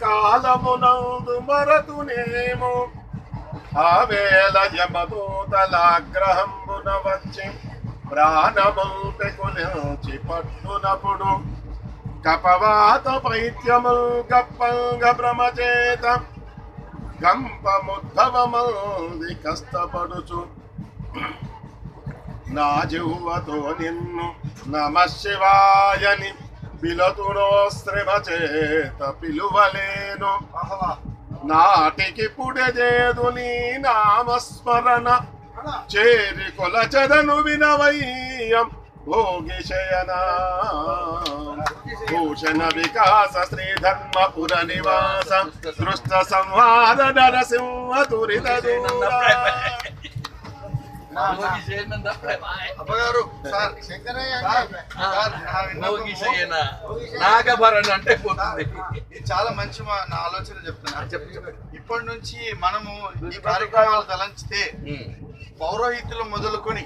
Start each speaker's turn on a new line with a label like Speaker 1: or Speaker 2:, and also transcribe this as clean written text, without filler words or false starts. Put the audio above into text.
Speaker 1: కాలమునందు మరతునేమో ఆవేళ యమదూతలాగ్రహంబున వచ్చి ప్రాణముల్ పెకులించి పట్టునప్పుడు కపవాత పైత్యముల్ గప్పంగ భ్రమచేత గంపముద్భవమంది కష్టపడుచు నా జిహ్వతో నిన్ను నమశివాయని పిలతునో శ్రమ చేత పిలువలేను నాటికి పుడజేదు నీ నామస్మరణ చేరి కొలచదను వినవయ్యం భోగిశయనా భూషణ వికాస శ్రీధర్మపుర నివాస దృష్ట సంహార నరసింహ దురిత
Speaker 2: నాగభరణ అంటే పోతుంది.
Speaker 3: చాలా మంచి నా ఆలోచన చెప్తున్నా. ఇప్పటి నుంచి మనము ఈ కార్యక్రమాలు తలంచితే పౌరోహిత్యులు మొదలుకొని